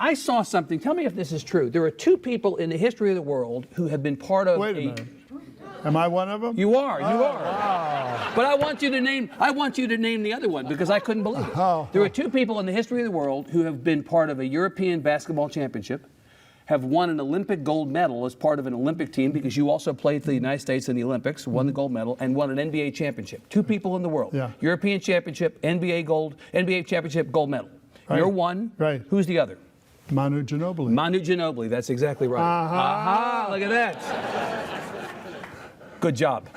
I saw something. Tell me if this is true. There are two people in the history of the world who have been part of Wait a minute. Am I one of them? You are. You are. Wow. But I want you to name the other one because I couldn't believe it. There are two people in the history of the world who have been part of a European basketball championship, have won an Olympic gold medal as part of an Olympic team because you also played for the United States in the Olympics, won the gold medal, and won an NBA championship. Two people in the world. Yeah. European championship, NBA championship, gold medal. Right. You're one. Right. Who's the other? Manu Ginobili. Manu Ginobili. That's exactly right. Aha! Look at that. Good job.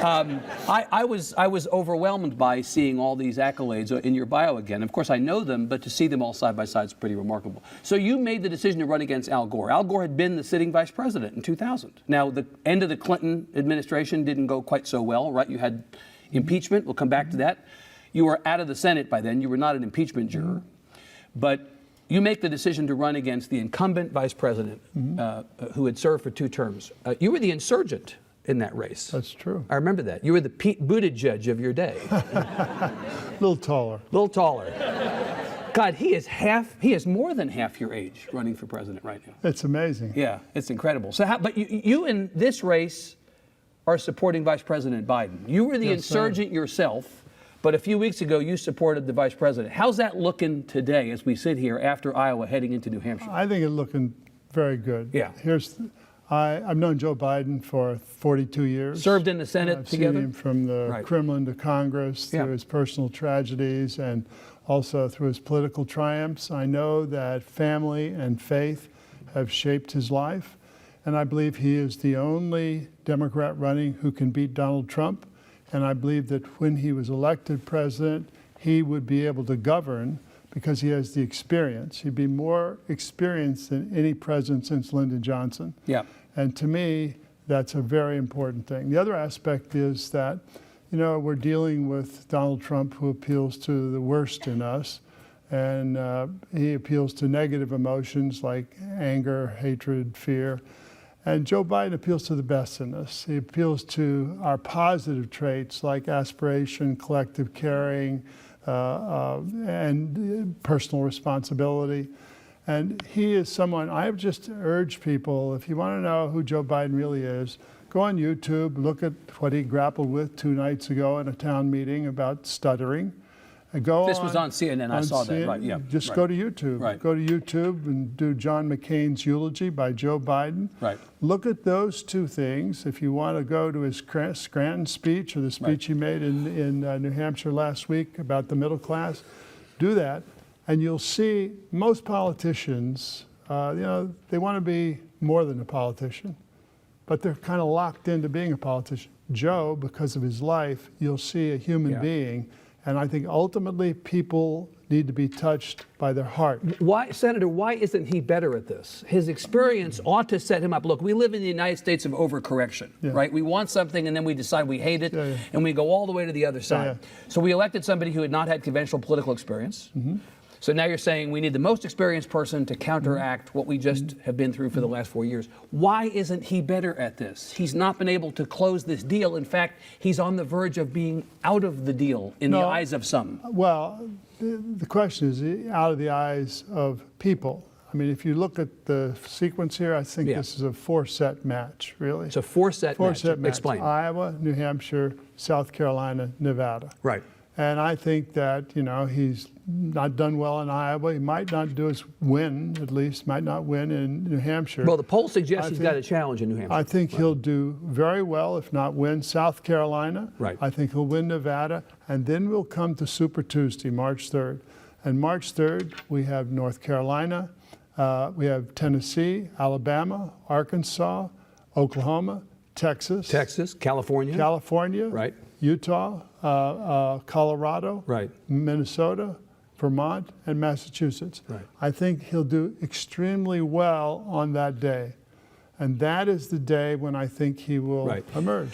I was overwhelmed by seeing all these accolades in your bio again. Of course, I know them, but to see them all side by side is pretty remarkable. So you made the decision to run against Al Gore. Al Gore had been the sitting vice president in 2000. Now, the end of the Clinton administration didn't go quite so well, right? You had impeachment. We'll come back to that. You were out of the Senate by then. You were not an impeachment juror. But you make the decision to run against the incumbent vice president who had served for 2 terms. You were the insurgent in that race. That's true. I remember that. You were the Pete Buttigieg of your day. A little taller. A little taller. God, he is more than half your age running for president right now. It's amazing. Yeah, it's incredible. So but you in this race are supporting Vice President Biden. You were the insurgent yourself, but a few weeks ago you supported the vice president. How's that looking today as we sit here after Iowa heading into New Hampshire? I think it's looking very good. Yeah. I've known Joe Biden for 42 years. Served in the Senate I've together? seen him from the Kremlin to Congress, through his personal tragedies and also through his political triumphs. I know that family and faith have shaped his life, and I believe he is the only Democrat running who can beat Donald Trump. And I believe that when he was elected president, he would be able to govern because he has the experience. He'd be more experienced than any president since Lyndon Johnson. Yeah. And to me, that's a very important thing. The other aspect is that, we're dealing with Donald Trump, who appeals to the worst in us. And he appeals to negative emotions like anger, hatred, fear. And Joe Biden appeals to the best in us. He appeals to our positive traits like aspiration, collective caring, and personal responsibility. And he is someone, I've just urged people, if you want to know who Joe Biden really is, go on YouTube, look at what he grappled with 2 nights ago at a town meeting about stuttering. This was on CNN. I saw that. Right. Yeah. Just go to YouTube. Right. Go to YouTube and do John McCain's eulogy by Joe Biden. Right. Look at those 2 things. If you want to go to his Scranton speech or the speech he made in New Hampshire last week about the middle class, do that, and you'll see most politicians. They want to be more than a politician, but they're kind of locked into being a politician. Joe, because of his life, you'll see a human being. And I think ultimately people need to be touched by their heart. Senator, why isn't he better at this? His experience ought to set him up. Look, we live in the United States of overcorrection, right? We want something and then we decide we hate it and we go all the way to the other side. So we elected somebody who had not had conventional political experience. So now you're saying we need the most experienced person to counteract what we just have been through for the last 4 years. Why isn't he better at this? He's not been able to close this deal. In fact, he's on the verge of being out of the deal in the eyes of some. Well, the question is out of the eyes of people. I mean, if you look at the sequence here, I think this is a 4-set match, really. It's a 4-set match. Explain. Iowa, New Hampshire, South Carolina, Nevada. Right. And I think that, he's not done well in Iowa. He might not at least might not win in New Hampshire. Well, the poll suggests he's got a challenge in New Hampshire. I think he'll do very well, if not win South Carolina. Right. I think he'll win Nevada. And then we'll come to Super Tuesday, March 3rd. And March 3rd, we have North Carolina, we have Tennessee, Alabama, Arkansas, Oklahoma, Texas, California. Right. Utah, Colorado, Minnesota, Vermont, and Massachusetts. Right. I think he'll do extremely well on that day. And that is the day when I think he will emerge.